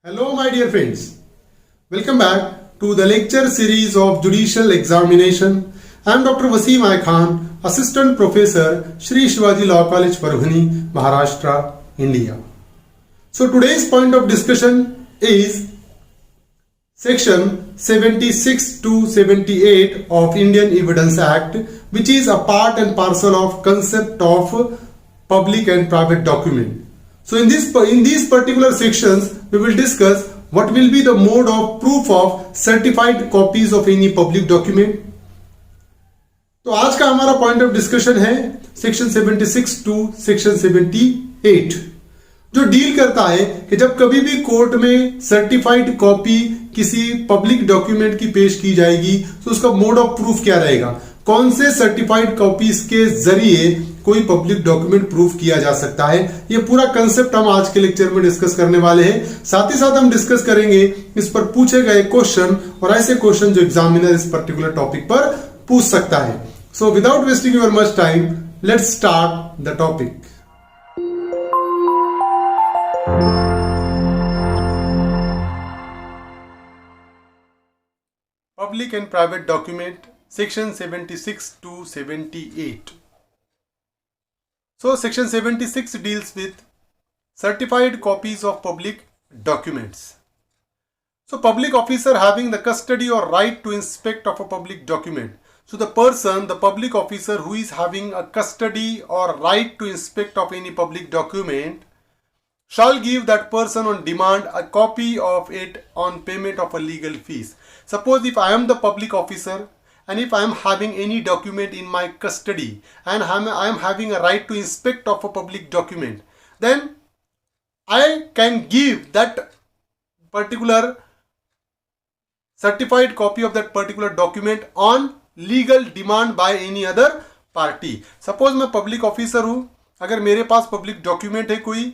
Hello, my dear friends. Welcome back to the lecture series of Judicial Examination. I am Dr. Wasim I Khan, Assistant Professor, Shri Shivaji Law College, Parvani, Maharashtra, India. So today's point of discussion is Section 76 to 78 of Indian Evidence Act, which is a part and parcel of concept of public and private document. So in these particular sections, we will discuss what will be the mode of proof of certified copies of any public document. तो आज का हमारा point of discussion है section 76 to section 78, जो deal करता है कि जब कभी भी कोर्ट में सर्टिफाइड कॉपी किसी पब्लिक डॉक्यूमेंट की पेश की जाएगी तो उसका मोड ऑफ प्रूफ क्या रहेगा, कौन से सर्टिफाइड कॉपीज के जरिए कोई पब्लिक डॉक्यूमेंट प्रूफ किया जा सकता है। ये पूरा कंसेप्ट हम आज के लेक्चर में डिस्कस करने वाले हैं। साथ ही साथ हम डिस्कस करेंगे इस पर पूछे गए क्वेश्चन और ऐसे क्वेश्चन जो एग्जामिनर इस पर्टिकुलर टॉपिक पर पूछ सकता है। So without wasting your much time, let's start the topic. Public and private document, section 76 to 78. So section 76 deals with certified copies of public documents. So public officer having the custody or right to inspect of a public document. So the public officer who is having a custody or right to inspect of any public document shall give that person on demand a copy of it on payment of a legal fees. Suppose if I am the public officer and if I am having any document in my custody and I am having a right to inspect of a public document, then I can give that particular certified copy of that particular document on legal demand by any other party. Suppose मैं public officer हूं, अगर मेरे पास public document है कोई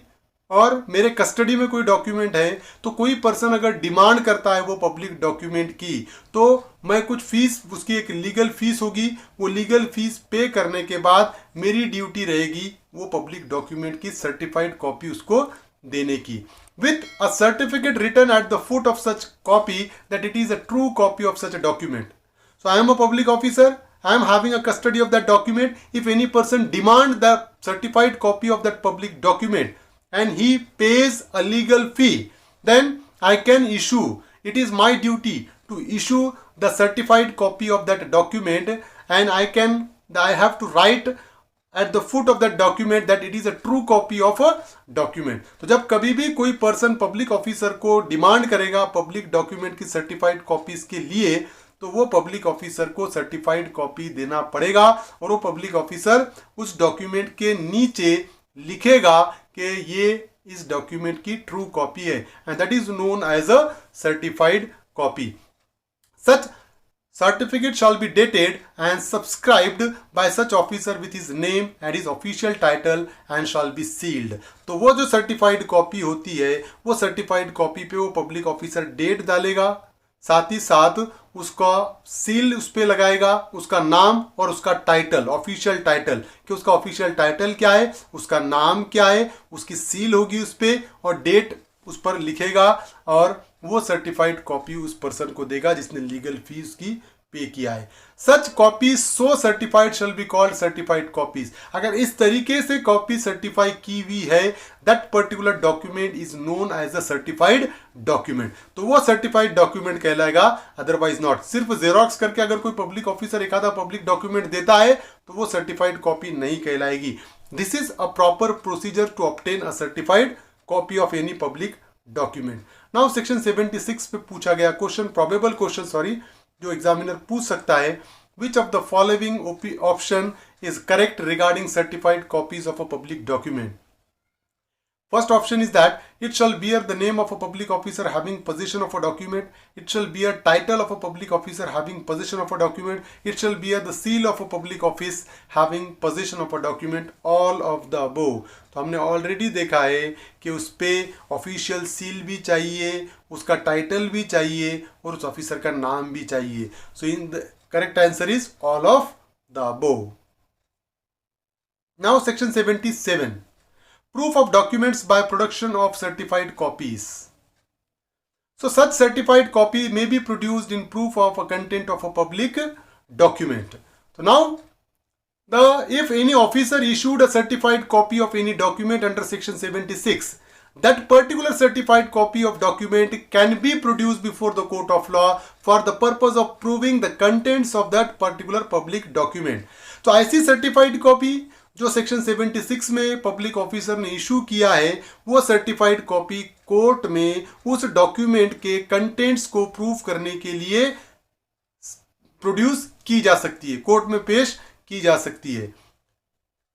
और मेरे custody में कोई डॉक्यूमेंट है, तो कोई पर्सन अगर डिमांड करता है वो पब्लिक डॉक्यूमेंट की, तो मैं कुछ फीस, उसकी एक लीगल फीस होगी, वो लीगल फीस पे करने के बाद मेरी ड्यूटी रहेगी वो पब्लिक डॉक्यूमेंट की सर्टिफाइड कॉपी उसको देने की, with a certificate written at the foot of such copy that it is a true copy of such a document. So I am a public officer, I am having a custody of that document. If any person demand the certified copy of that public document and he pays a legal fee, then I can issue, it is my duty to issue the certified copy of that document, and I have to write at the foot of that document that it is a true copy of a document. तो जब कभी भी कोई person public officer को demand करेगा public document की certified copies के लिए, तो वो पब्लिक ऑफिसर को सर्टिफाइड कॉपी देना पड़ेगा और वो पब्लिक ऑफिसर उस डॉक्यूमेंट के नीचे लिखेगा कि ये इस डॉक्यूमेंट की ट्रू कॉपी है, and that is known as a certified copy. Such certificate shall be dated and subscribed by such officer with his name and his official title and shall be sealed. तो वो जो certified copy होती है, वो certified copy पे वो public officer date डालेगा, साथ ही साथ उसका सील उस पे लगाएगा, उसका नाम और उसका टाइटल, ऑफिशियल टाइटल, कि उसका ऑफिशियल टाइटल क्या है, उसका नाम क्या है, उसकी सील होगी उस पे और डेट उस पर लिखेगा, और वो सर्टिफाइड कॉपी उस पर्सन को देगा जिसने लीगल फीस की पे किया है. Such copies so certified shall be called certified copies. अगर इस तरीके से कॉपी सर्टिफाई की हुई है, that particular document is known as a certified document, तो वो सर्टिफाइड डॉक्यूमेंट कहलाएगा, अदरवाइज नॉट. सिर्फ जेरोक्स करके अगर कोई पब्लिक ऑफिसर एक आधा पब्लिक डॉक्यूमेंट देता है तो वो सर्टिफाइड कॉपी नहीं कहलाएगी. This is a proper procedure to obtain a certified copy of any public document. Now section 76 पे पूछा गया क्वेश्चन, प्रोबेबल क्वेश्चन जो एग्जामिनर पूछ सकता है, which of the following option is correct regarding certified copies of a public document. First option is that it shall bear the name of a public officer having possession of a document. It shall bear title of a public officer having possession of a document. It shall bear the seal of a public office having possession of a document. All of the above. तो हमने already देखा है कि उस पे official seal भी चाहिए, उसका टाइटल भी चाहिए और उस ऑफिसर का नाम भी चाहिए. So in the correct answer is all of the above. Now section 77, proof of documents by production of certified copies. So such certified copy may be produced in proof of a content of a public document. So now if any officer issued a certified copy of any document under section 76, that particular certified copy of document can be produced before the court of law for the purpose of proving the contents of that particular public document. तो ऐसी certified copy जो section 76 में public officer ने issue किया है, वो certified copy court में उस डॉक्यूमेंट के कंटेंट्स को प्रूव करने के लिए प्रोड्यूस की जा सकती है, कोर्ट में पेश की जा सकती है.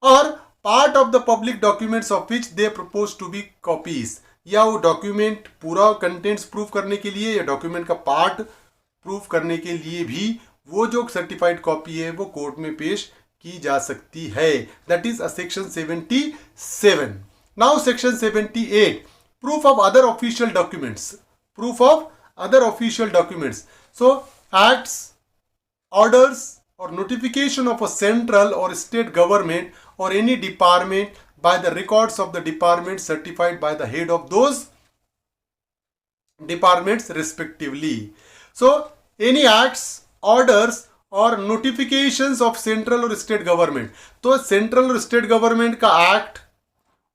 और part of the public documents of which they propose to be copies, या वो डॉक्यूमेंट पूरा कंटेंट्स प्रूव करने के लिए या डॉक्यूमेंट का पार्ट प्रूव करने के लिए भी वो जो सर्टिफाइड कॉपी है वो कोर्ट में पेश की जा सकती है. That is section 77. Now section 78, proof of other official documents. Proof of other official documents. So acts, orders or notification of a central or state government or any department by the records of the department certified by the head of those departments respectively. So any acts, orders or notifications of central or state government. तो central और state government का act,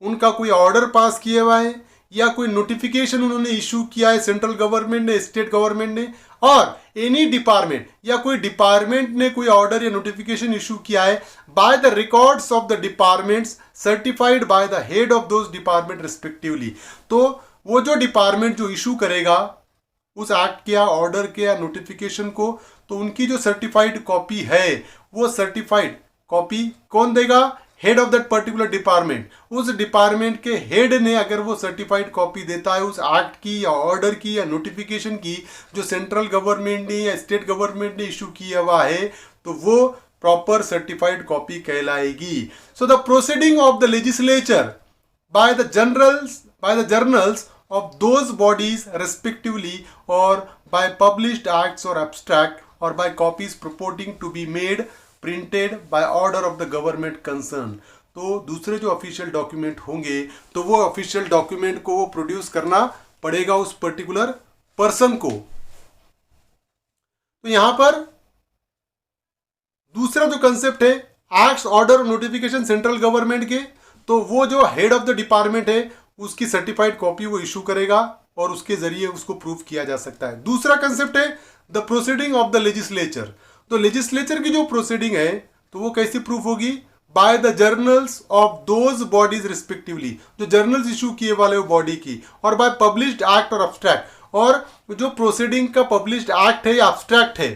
उनका कोई order pass किया हुआ है या कोई नोटिफिकेशन उन्होंने इशू किया है सेंट्रल गवर्नमेंट ने, स्टेट गवर्नमेंट ने, और एनी डिपार्टमेंट या कोई डिपार्टमेंट ने कोई ऑर्डर या नोटिफिकेशन इशू किया है by the records of the departments certified by the head of those department respectively. तो वो जो डिपार्टमेंट जो इशू करेगा उस एक्ट के या ऑर्डर के या नोटिफिकेशन को, तो उनकी जो सर्टिफाइड कॉपी है वो सर्टिफाइड कॉपी कौन देगा? Head of that particular department. उस डिपार्टमेंट के हेड ने अगर वो सर्टिफाइड कॉपी देता है उस एक्ट की या ऑर्डर की या नोटिफिकेशन की जो सेंट्रल गवर्नमेंट ने या स्टेट गवर्नमेंट ने इशू किया हुआ है, तो वो प्रॉपर सर्टिफाइड कॉपी कहलाएगी. So the proceeding of the legislature by the journals of those bodies respectively or by published acts or abstract or by copies purporting to be made printed by order of the government concerned. तो दूसरे जो official document होंगे तो वो official document को वो produce करना पड़ेगा उस पर्टिकुलर पर्सन को. तो यहां पर दूसरा जो कंसेप्ट है acts, order, notification central government के, तो वो जो हेड ऑफ द डिपार्टमेंट है उसकी सर्टिफाइड कॉपी वो इशू करेगा और उसके जरिए उसको प्रूफ किया जा सकता है. दूसरा कंसेप्ट है the proceeding of the legislature. तो लेजिस्लेचर की जो प्रोसीडिंग है तो वो कैसे प्रूफ होगी? Bye the journals of those bodies respectively, जो जर्नल्स इशू किए वाले वो बॉडी की, और बाय पब्लिश्ड एक्ट और एब्स्ट्रैक्ट, और जो प्रोसीडिंग का पब्लिश्ड एक्ट है या एब्स्ट्रैक्ट है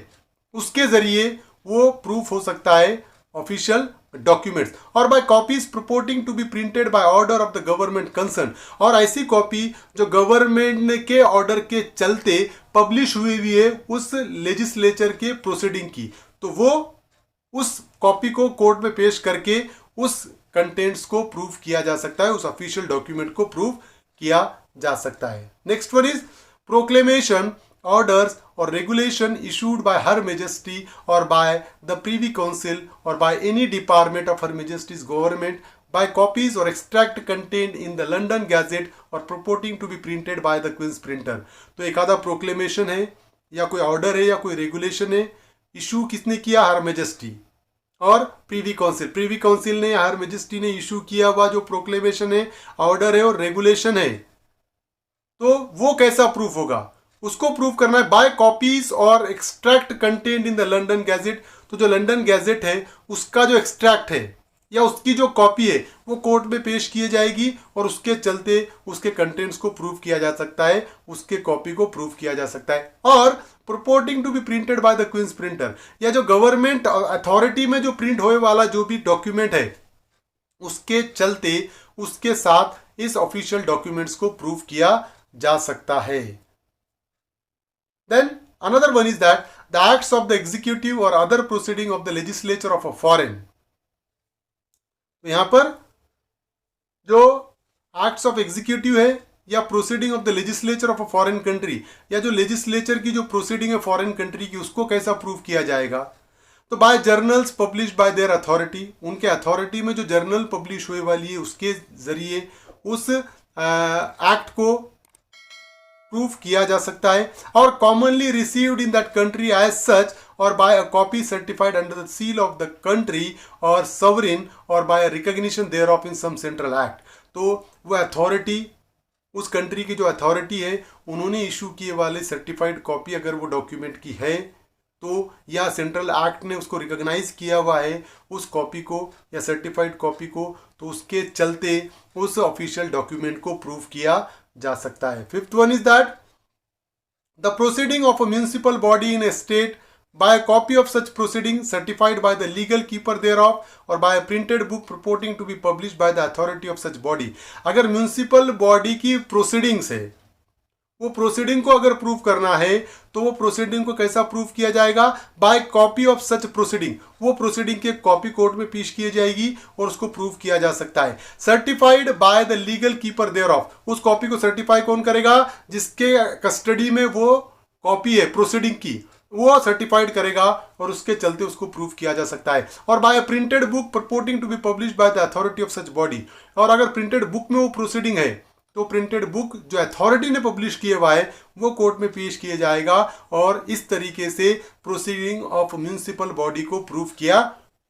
उसके जरिए वो प्रूफ हो सकता है ऑफिशियल डॉक्यूमेंट्स. और by copies purporting to be printed by order of the government concerned, और ऐसी कॉपी जो गवर्नमेंट के ऑर्डर के चलते पब्लिश हुई हुई है उस लेजिस्लेचर के प्रोसीडिंग की, तो वो उस कॉपी को कोर्ट में पेश करके उस कंटेंट्स को प्रूफ किया जा सकता है, उस ऑफिशियल डॉक्यूमेंट को प्रूफ किया जा सकता है. Next one is proclamation, orders or regulation issued by Her Majesty or by the Privy Council or by any department of Her Majesty's government by copies or extract contained in the London Gazette or purporting to be printed by the Queen's Printer. तो एक आधा proclamation है या कोई order है या कोई regulation है, इशू किसने किया? हर मेजेस्टी और प्रीवी काउंसिल. प्रीवी काउंसिल ने हर मेजेस्टी ने इशू किया हुआ जो प्रोक्लेमेशन है, ऑर्डर है और रेगुलेशन है, तो वो कैसा प्रूफ होगा? उसको प्रूव करना है बाय कॉपीज और extract content in the London gadget. तो जो लंदन गैजेट है उसका जो एक्सट्रैक्ट है या उसकी जो कॉपी है वो कोर्ट में पेश की जाएगी और उसके चलते उसके कंटेंट्स को प्रूव किया जा सकता है, उसके कॉपी को प्रूव किया जा सकता है. और purporting to be printed by the queen's printer, या जो गवर्नमेंट अथॉरिटी में जो प्रिंट होने वाला जो भी डॉक्यूमेंट है उसके चलते उसके साथ इस ऑफिशियल डॉक्यूमेंट्स को प्रूव किया जा सकता है. Then another one is that the acts of the executive or other proceeding of the legislature of a foreign. तो यहां पर जो acts of executive है या proceeding of the legislature of a foreign country, या जो legislature की जो proceeding है foreign country की, उसको कैसा प्रूव किया जाएगा? तो by journals publish by their authority, उनके अथॉरिटी में जो जर्नल पब्लिश हुए वाली है उसके जरिए उस एक्ट को प्रूफ किया जा सकता है, और commonly received in that country as such और by a copy certified under the seal of the country और सवरिन और by recognition thereof in some central act. तो वो अथॉरिटी, उस कंट्री की जो अथॉरिटी है उन्होंने इशू किए वाले सर्टिफाइड कॉपी अगर वो डॉक्यूमेंट की है तो, या सेंट्रल एक्ट ने उसको रिकॉग्नाइज किया हुआ है उस कॉपी को या सर्टिफाइड कॉपी को, तो उसके चलते उस ऑफिशियल डॉक्यूमेंट को प्रूव किया जा सकता है। Fifth one is that the proceeding of a municipal body in A state by a copy of such proceeding certified by the legal keeper thereof or by a printed book purporting to be published by the authority of such body। अगर municipal body की proceedings है, वो proceeding को अगर prove करना है तो वो प्रोसीडिंग को कैसा प्रूव किया जाएगा? By copy of such proceeding. वो प्रोसीडिंग की कॉपी कोर्ट में पेश की जाएगी और उसको प्रूव किया जा सकता है। Certified by the legal keeper thereof, उस कॉपी को सर्टिफाई कौन करेगा? जिसके कस्टडी में वो कॉपी है प्रोसीडिंग की, वो सर्टिफाइड करेगा और उसके चलते उसको प्रूव किया जा सकता है। और by a printed book purporting to be published by the authority of such body, और अगर प्रिंटेड बुक में वो प्रोसीडिंग है तो प्रिंटेड बुक जो अथॉरिटी ने पब्लिश किया हुआ है वो कोर्ट में पेश किया जाएगा और इस तरीके से प्रोसीडिंग ऑफ म्युनिसिपल बॉडी को प्रूव किया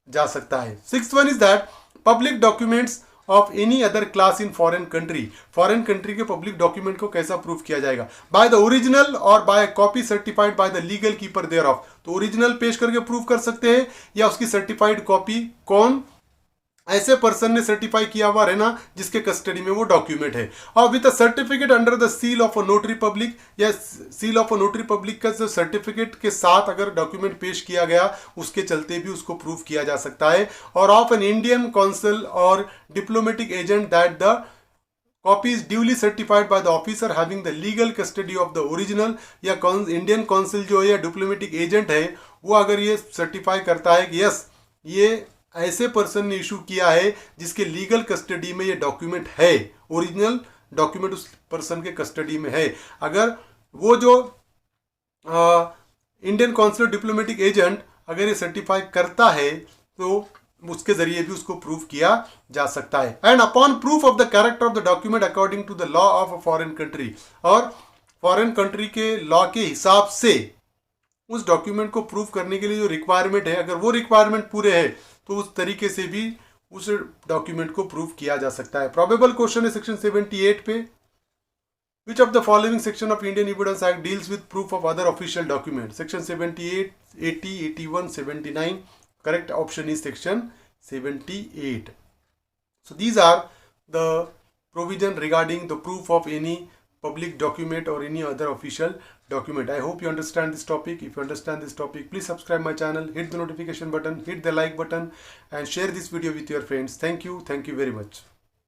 जा सकता है। Sixth one is that public documents of any other class in foreign country. Foreign country के पब्लिक डॉक्यूमेंट को कैसा प्रूव किया जाएगा? बाय द ओरिजिनल और by copy certified by the legal keeper thereof. तो ओरिजिनल पेश करके prove कर सकते हैं या उसकी सर्टिफाइड कॉपी कौन ऐसे पर्सन ने सर्टिफाई किया हुआ रहना जिसके कस्टडी में वो डॉक्यूमेंट है। और with a certificate under the seal of a notary public, या seal of a notary public का जो सर्टिफिकेट के साथ अगर डॉक्यूमेंट पेश किया गया उसके चलते भी उसको प्रूव किया जा सकता है। और ऑफ एन इंडियन कॉन्सल और diplomatic agent that the copy is duly certified by the officer having the legal custody of the original, या इंडियन कॉन्सल जो है या डिप्लोमेटिक एजेंट है वो अगर ये सर्टिफाई करता है कि यस ये ऐसे पर्सन ने इशू किया है जिसके लीगल कस्टडी में ये डॉक्यूमेंट है, ओरिजिनल डॉक्यूमेंट उस पर्सन के कस्टडी में है, अगर वो जो इंडियन कॉन्सुलर डिप्लोमेटिक एजेंट अगर ये सर्टिफाई करता है तो उसके जरिए भी उसको प्रूव किया जा सकता है। And upon proof of the character of the document according to the law of a foreign country, और फॉरेन कंट्री के लॉ के हिसाब से उस डॉक्यूमेंट को प्रूव करने के लिए जो रिक्वायरमेंट है, अगर वो रिक्वायरमेंट पूरे है तो उस तरीके से भी उस डॉक्यूमेंट को प्रूव किया जा सकता है। प्रोबेबल क्वेश्चन है सेक्शन 78 पे, विच of the following section of Indian evidence act deals with proof of other official document? Section 78, 80, 81, 79, correct option is section 78. So these are the provision regarding the proof of any public document or any other official document. I hope you understand this topic. If you understand this topic, please subscribe my channel, hit the notification button, hit the like button and share this video with your friends. Thank you very much.